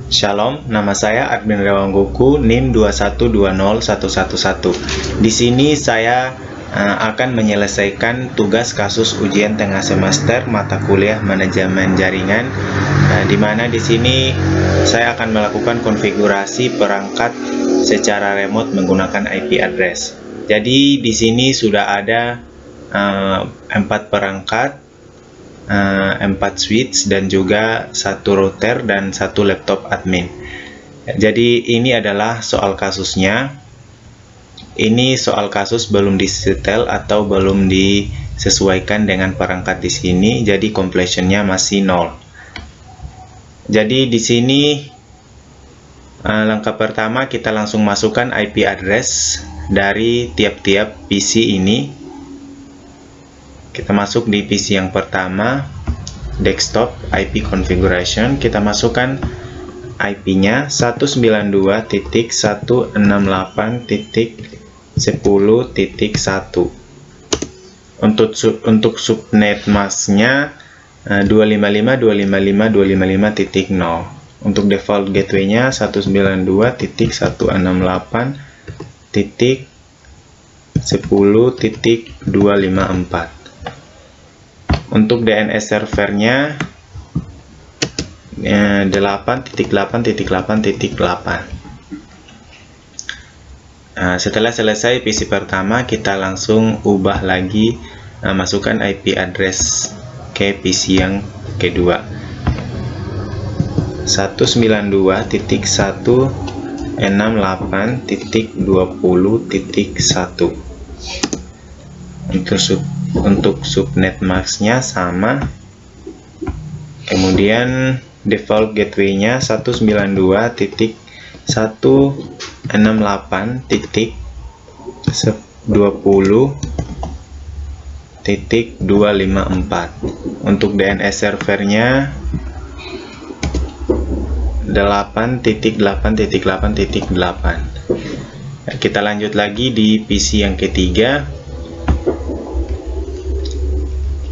Shalom, nama saya Admin Rewanggoku, NIM 2120111. Di sini saya akan menyelesaikan tugas kasus ujian tengah semester mata kuliah manajemen jaringan, di mana di sini saya akan melakukan konfigurasi perangkat secara remote menggunakan IP address. Jadi di sini sudah ada 4 perangkat, 4 switch dan juga 1 router dan 1 laptop admin. Jadi ini adalah soal kasusnya. Ini soal kasus belum disetel atau belum disesuaikan dengan perangkat di sini, jadi completionnya masih 0. Jadi di sini langkah pertama kita langsung masukkan IP address dari tiap-tiap PC ini. Kita masuk di PC yang pertama, desktop IP configuration. Kita masukkan IP-nya 192.168.10.1. Untuk subnet mask-nya 255.255.255.0. Untuk default gateway-nya 192.168.10.254. Untuk DNS servernya 8.8.8.8. Setelah selesai PC pertama, kita langsung ubah lagi, masukkan IP address ke PC yang kedua, 192.168.20.1. Untuk subnet mask-nya sama. Kemudian default gateway-nya 192.168.20.254. Untuk DNS servernya 8.8.8.8. Kita lanjut lagi di PC yang ketiga.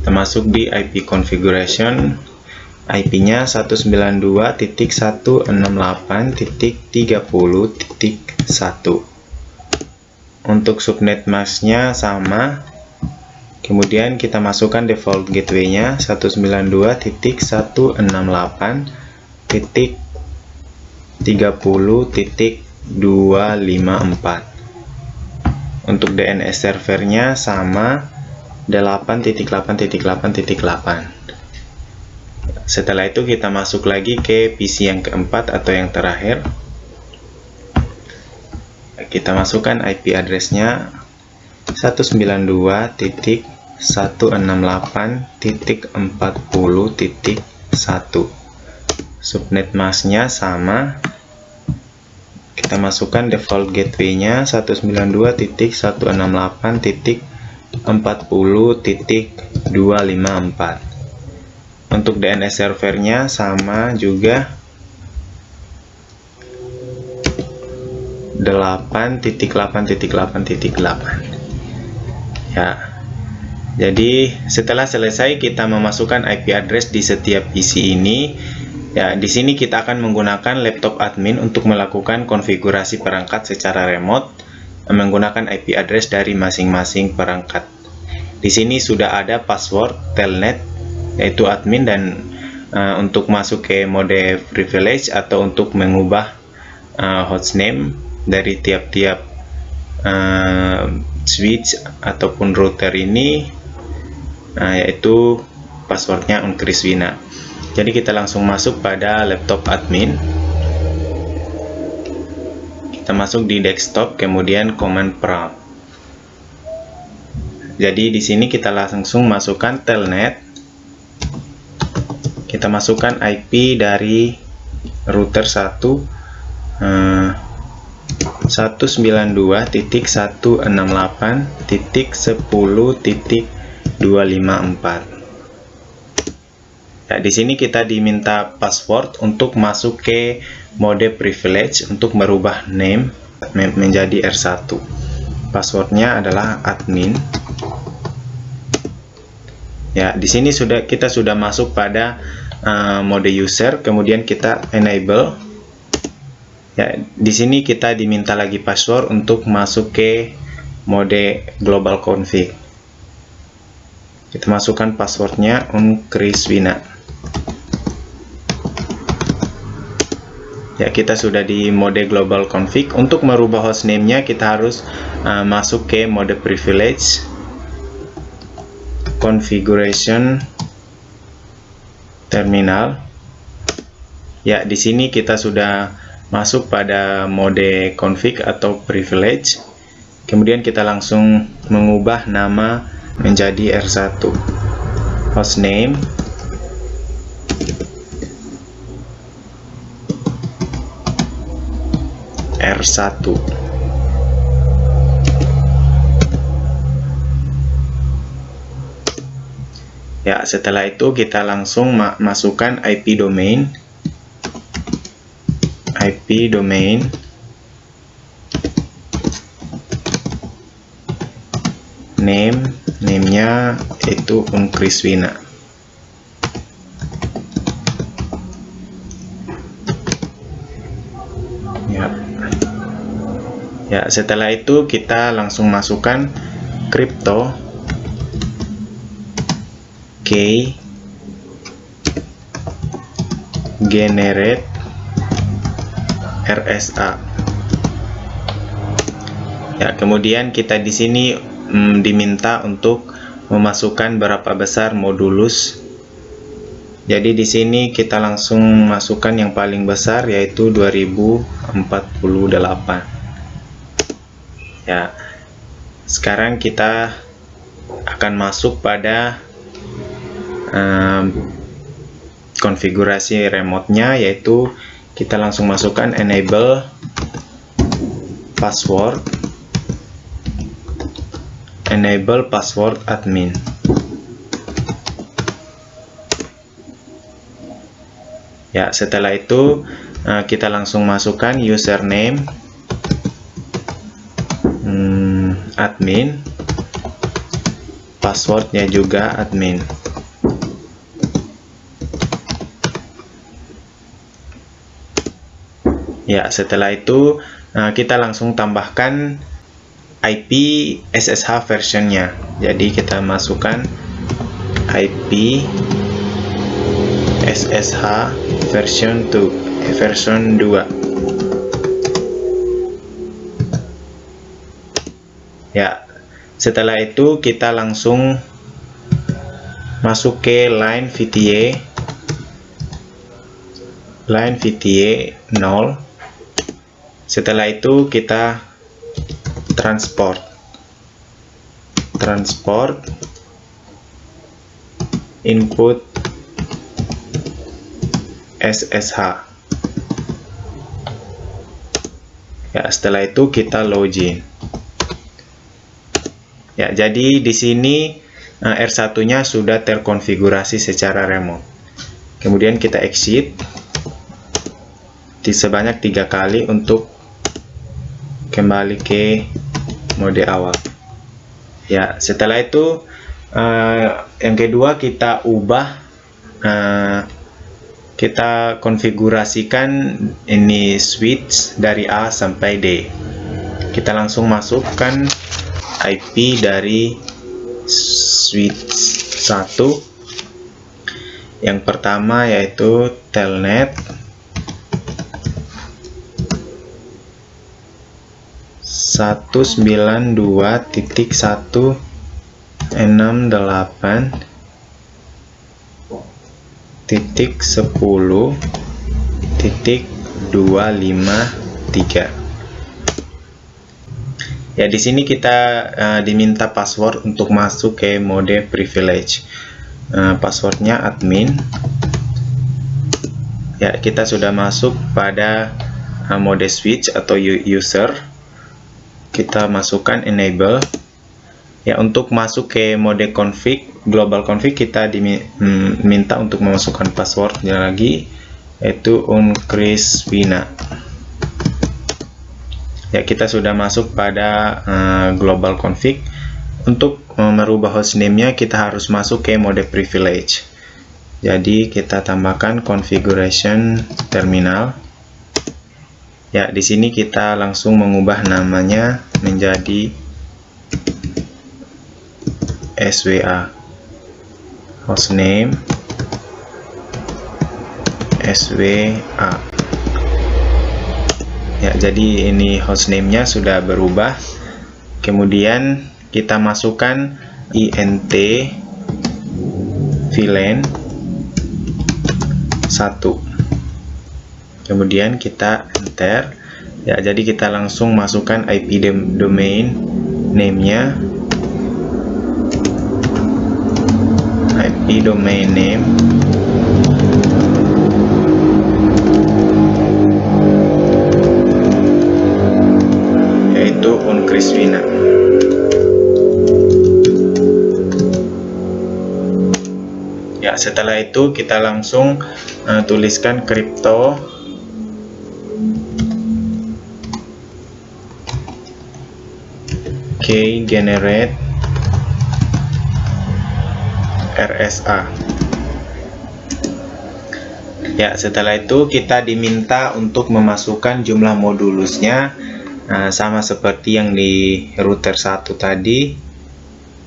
Kita masuk di IP configuration, IP-nya 192.168.30.1. Untuk subnet mask-nya sama. Kemudian kita masukkan default gateway-nya 192.168.30.254. Untuk DNS servernya sama, 8.8.8.8. Setelah itu kita masuk lagi ke PC yang keempat atau yang terakhir. Kita masukkan IP address-nya 192.168.40.1. Subnet mask-nya sama. Kita masukkan default gateway-nya 192.168.40.254. Untuk DNS servernya sama juga, 8.8.8.8. Ya. Jadi setelah selesai kita memasukkan IP address di setiap PC ini. Ya, di sini kita akan menggunakan laptop admin untuk melakukan konfigurasi perangkat secara remote menggunakan IP address dari masing-masing perangkat. Di sini sudah ada password telnet yaitu admin, dan untuk masuk ke mode privilege atau untuk mengubah hostname dari tiap-tiap switch ataupun router ini, yaitu passwordnya Unkriswina. Jadi kita langsung masuk pada laptop admin. Kita masuk di desktop, kemudian command prompt. Jadi di sini kita langsung masukkan telnet. Kita masukkan IP dari router 192.168.10.254. Nah, di sini kita diminta password untuk masuk ke mode privilege untuk merubah name menjadi R1. Passwordnya adalah admin. Ya, di sini kita sudah masuk pada mode user, kemudian kita enable Ya, di sini kita diminta lagi password untuk masuk ke mode global config. Kita masukkan passwordnya Kriswina. Ya, kita sudah di mode global config. Untuk merubah hostname-nya kita harus masuk ke mode privilege, configuration, terminal. Ya, di sini kita sudah masuk pada mode config atau privilege. Kemudian kita langsung mengubah nama menjadi R1. Hostname R1. Ya, setelah itu kita langsung masukkan IP domain. IP domain name-nya itu Kriswina. Ya, setelah itu kita langsung masukkan crypto key generate RSA. Ya, kemudian kita di sini diminta untuk memasukkan berapa besar modulus. Jadi di sini kita langsung masukkan yang paling besar, yaitu 2048. Ya, sekarang kita akan masuk pada konfigurasi remote-nya, yaitu kita langsung masukkan enable password admin. Ya, setelah itu kita langsung masukkan username admin, passwordnya juga admin. Ya, setelah itu kita langsung tambahkan IP SSH versionnya. Jadi kita masukkan IP SSH version 2. Ya, setelah itu kita langsung masuk ke line VTA 0. Setelah itu kita transport input SSH. Ya, setelah itu kita login. Ya, jadi di sini R1-nya sudah terkonfigurasi secara remote. Kemudian kita exit sebanyak 3 kali untuk kembali ke mode awal. Ya, setelah itu yang kedua kita ubah, kita konfigurasikan ini switch dari A sampai D. Kita langsung masukkan IP dari switch 1. Yang pertama yaitu telnet 192.168.10.253. Ya, di sini kita diminta password untuk masuk ke mode privilege. Passwordnya admin. Ya, kita sudah masuk pada mode switch atau user. Kita masukkan enable. Ya, untuk masuk ke mode config, global config, kita diminta untuk memasukkan passwordnya lagi, yaitu Kriswina. Ya, kita sudah masuk pada global config. Untuk merubah hostname-nya kita harus masuk ke mode privilege. Jadi kita tambahkan configuration terminal. Ya, di sini kita langsung mengubah namanya menjadi SWA, hostname SWA. Ya, jadi ini hostname-nya sudah berubah. Kemudian kita masukkan int VLAN 1. Kemudian kita enter. Ya, jadi kita langsung masukkan IP domain name-nya, IP domain name yaitu Unkriswina. Ya, setelah itu kita langsung tuliskan crypto key generate RSA. Ya, setelah itu kita diminta untuk memasukkan jumlah modulusnya, sama seperti yang di router 1 tadi.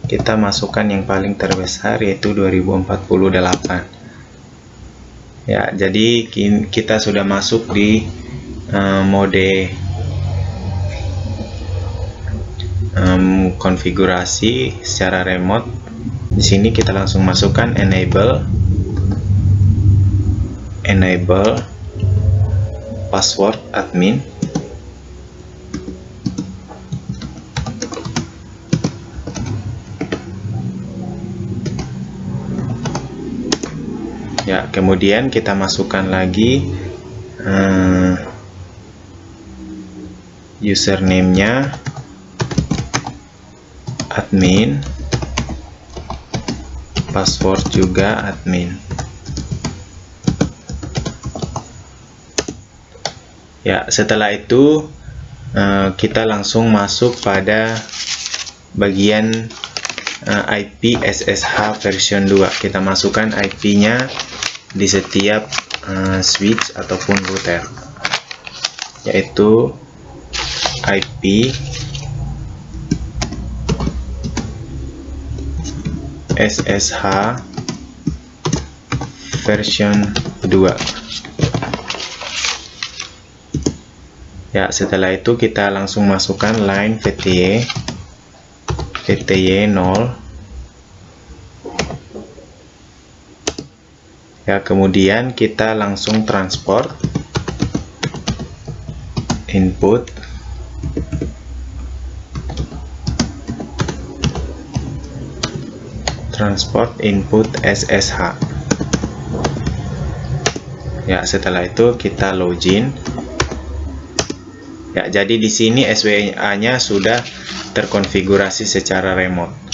Kita masukkan yang paling terbesar yaitu 2048. Ya, jadi kita sudah masuk di mode konfigurasi secara remote. Di sini kita langsung masukkan enable password admin. Ya, kemudian kita masukkan lagi username-nya admin, password juga admin. Ya, setelah itu kita langsung masuk pada bagian IP SSH version 2. Kita masukkan IP-nya di setiap switch ataupun router, yaitu IP SSH version 2. Ya, setelah itu kita langsung masukkan line VTY 0. Ya, kemudian kita langsung transport input SSH. Ya, setelah itu kita login. Ya, jadi di sini SWA-nya sudah terkonfigurasi secara remote.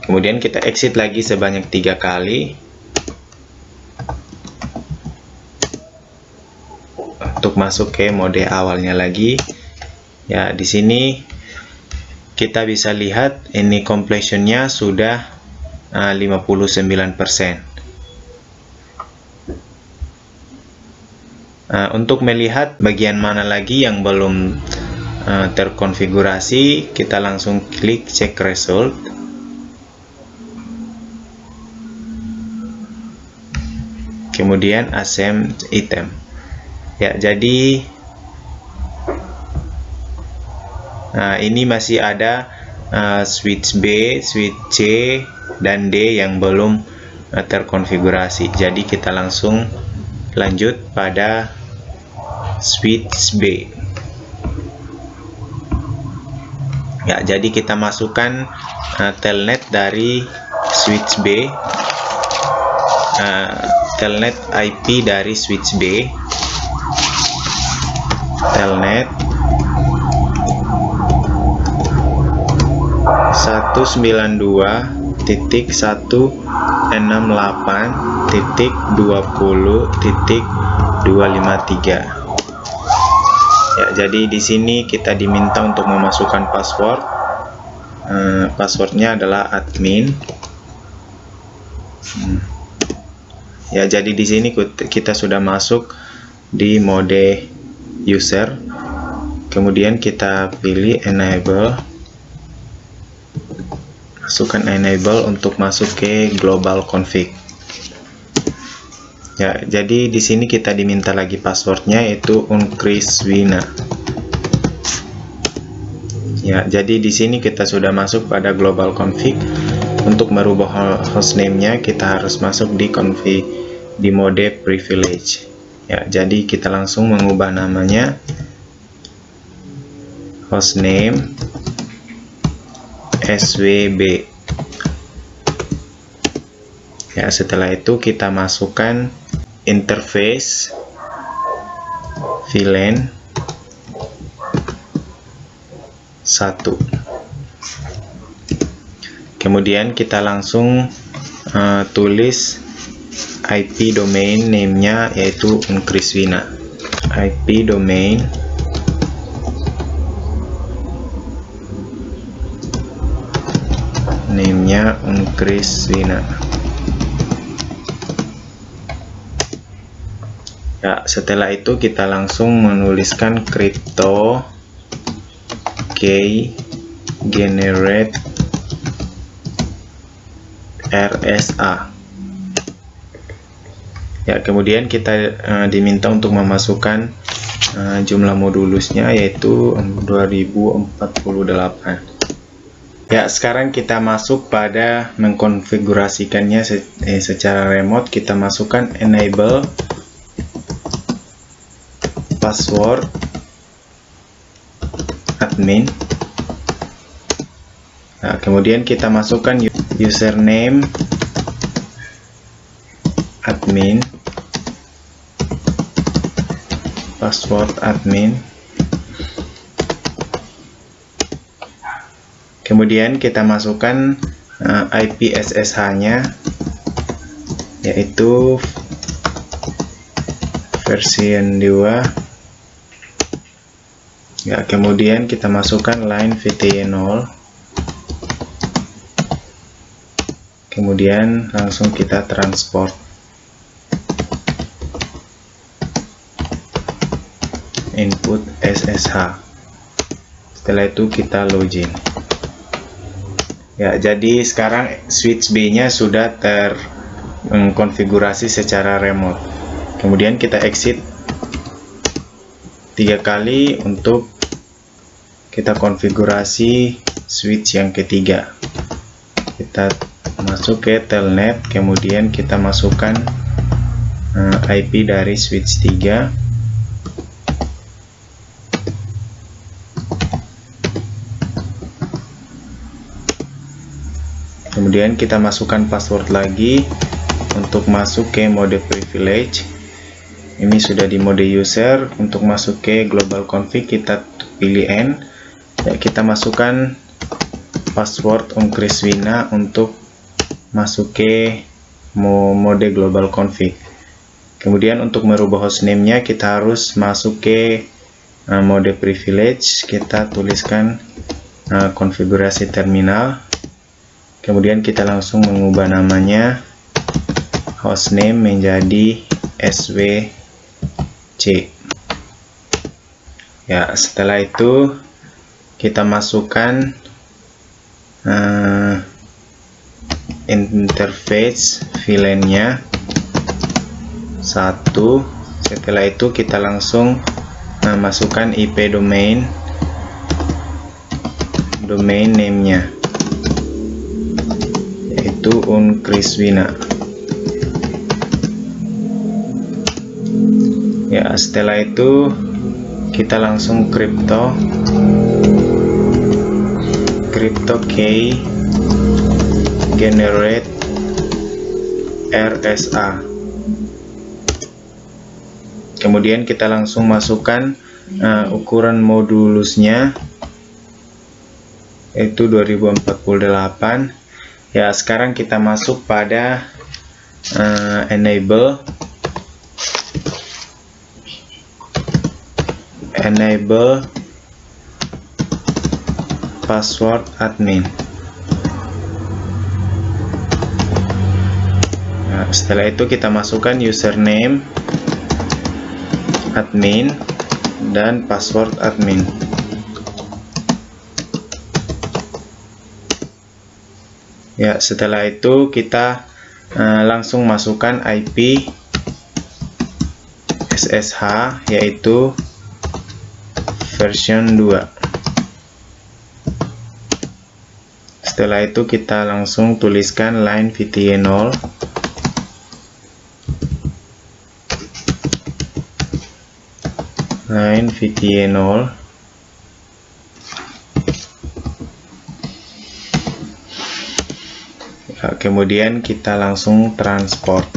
Kemudian kita exit lagi sebanyak 3 kali untuk masuk ke mode awalnya lagi. Ya, di sini kita bisa lihat ini completion-nya sudah 59%. Untuk melihat bagian mana lagi yang belum terkonfigurasi, kita langsung klik check result. Kemudian assign item. Ya, jadi ini masih ada switch B, switch C, dan D yang belum terkonfigurasi. Jadi kita langsung lanjut pada switch B. Ya, jadi kita masukkan telnet dari switch B, telnet IP dari switch B, telnet 192.168.20.253. Ya, jadi di sini kita diminta untuk memasukkan password. Passwordnya adalah admin. Ya, jadi di sini kita sudah masuk di mode user. Kemudian kita pilih enable. Masukkan enable untuk masuk ke global config. Ya, jadi di sini kita diminta lagi passwordnya, yaitu uncriswina. Ya, jadi di sini kita sudah masuk pada global config. Untuk merubah hostname-nya kita harus masuk di config di mode privilege. Ya, jadi kita langsung mengubah namanya hostname swb. Ya, setelah itu kita masukkan interface VLAN 1. Kemudian kita langsung tulis IP domain name-nya, yaitu uncriswina. IP domain name-nya uncriswina. Ya, setelah itu kita langsung menuliskan crypto key generate RSA. Ya, kemudian kita diminta untuk memasukkan jumlah modulusnya, yaitu 2048. Ya, sekarang kita masuk pada mengkonfigurasikannya secara remote. Kita masukkan enable password admin. Nah, kemudian kita masukkan username admin, password admin. Kemudian kita masukkan IP SSH-nya, yaitu version 2. Ya, kemudian kita masukkan line VTY 0. Kemudian langsung kita transport input SSH. Setelah itu kita login. Ya, jadi sekarang switch B-nya sudah terkonfigurasi secara remote. Kemudian kita exit 3 kali untuk kita konfigurasi switch yang ketiga. Kita masuk ke telnet, kemudian kita masukkan IP dari switch 3. Kemudian kita masukkan password lagi untuk masuk ke mode privilege. Ini sudah di mode user. Untuk masuk ke global config kita pilih N. Ya, kita masukkan password uncriswina untuk masuk ke mode global config. Kemudian untuk merubah hostname-nya kita harus masuk ke mode privilege. Kita tuliskan konfigurasi terminal. Kemudian kita langsung mengubah namanya hostname menjadi swc. Ya, setelah itu kita masukkan interface VLAN-nya 1. Setelah itu kita langsung masukkan IP domain name-nya, yaitu uncriswina. Ya, setelah itu kita langsung crypto key generate RSA. Kemudian kita langsung masukkan ukuran modulusnya, yaitu 2048. Ya, sekarang kita masuk pada enable password admin. Nah, Setelah itu kita masukkan username admin dan password admin. Ya, setelah itu kita langsung masukkan IP SSH, yaitu version 2. Setelah itu kita langsung tuliskan line VTE 0. Line VTE 0. Kemudian kita langsung transport.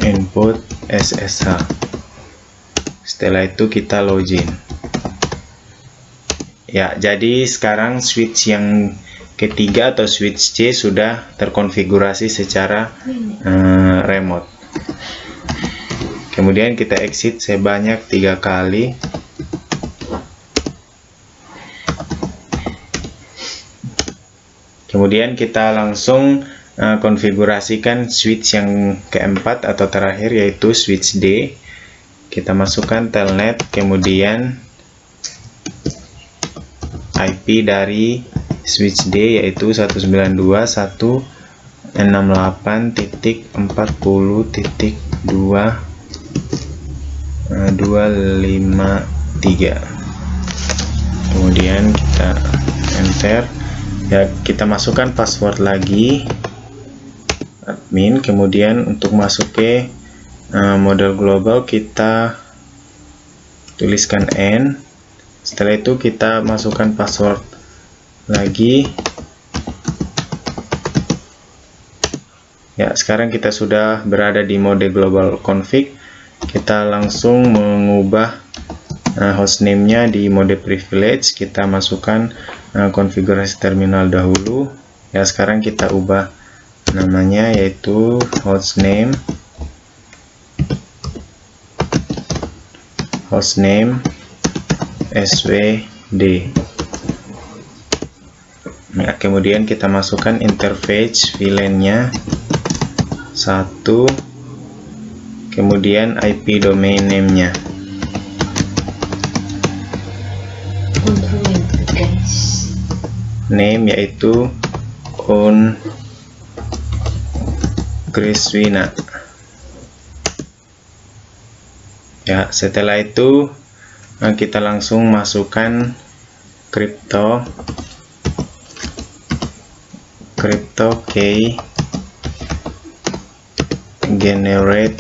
Input SSH. Setelah itu kita login. Ya, jadi sekarang switch yang ketiga atau switch C sudah terkonfigurasi secara remote. Kemudian kita exit sebanyak 3 kali. Kemudian kita langsung konfigurasikan switch yang keempat atau terakhir, yaitu switch D. Kita masukkan telnet, kemudian IP dari switch D yaitu 192.168.2.253. Kemudian kita enter. Ya, kita masukkan password lagi admin. Kemudian untuk masuk ke model global kita tuliskan N. Setelah itu kita masukkan password lagi. Ya, sekarang kita sudah berada di mode global config. Kita langsung mengubah hostname-nya di mode privilege. Kita masukkan konfigurasi terminal dahulu. Ya, sekarang kita ubah namanya yaitu hostname svd. Ya, kemudian kita masukkan interface VLAN-nya 1, kemudian IP domain name-nya. Name yaitu on Kriswina. Ya, setelah itu kita langsung masukkan crypto key generate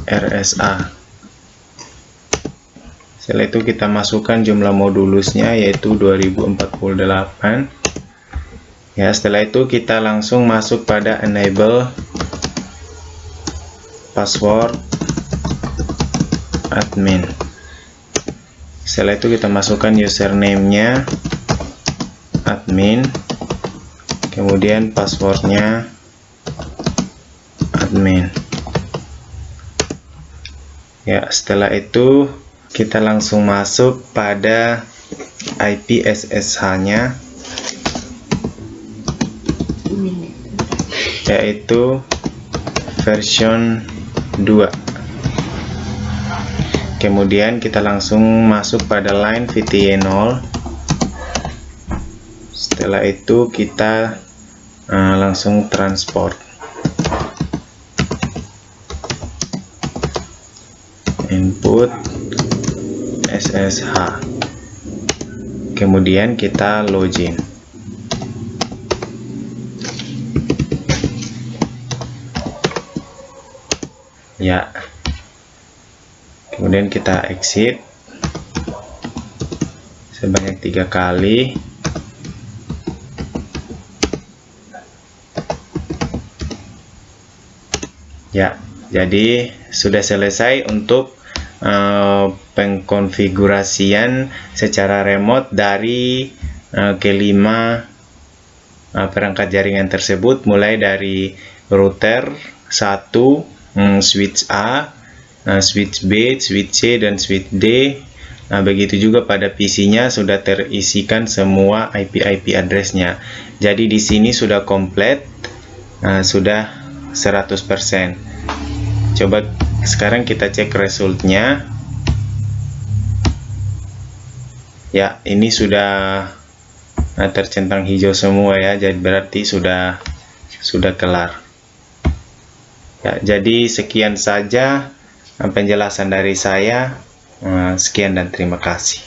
RSA. Setelah itu kita masukkan jumlah modulusnya yaitu 2048. Ya, setelah itu kita langsung masuk pada enable password admin. Setelah itu kita masukkan username-nya admin, kemudian passwordnya admin. Ya, setelah itu kita langsung masuk pada IP SSH-nya yaitu version 2. Kemudian kita langsung masuk pada line VTE 0. Setelah itu kita langsung transport. Input SSH. Kemudian kita login. Ya. Kemudian kita exit sebanyak 3 kali. Ya, jadi sudah selesai untuk pengkonfigurasian secara remote dari kelima perangkat jaringan tersebut, mulai dari router 1, switch A, switch B, switch C, dan switch D, Nah, begitu juga pada PC-nya sudah terisikan semua IP address-nya. Jadi di sini sudah komplit, sudah 100%. Coba sekarang kita cek resultnya. Ya, ini sudah tercentang hijau semua ya, jadi berarti sudah kelar. Ya, jadi sekian saja penjelasan dari saya. Sekian dan terima kasih.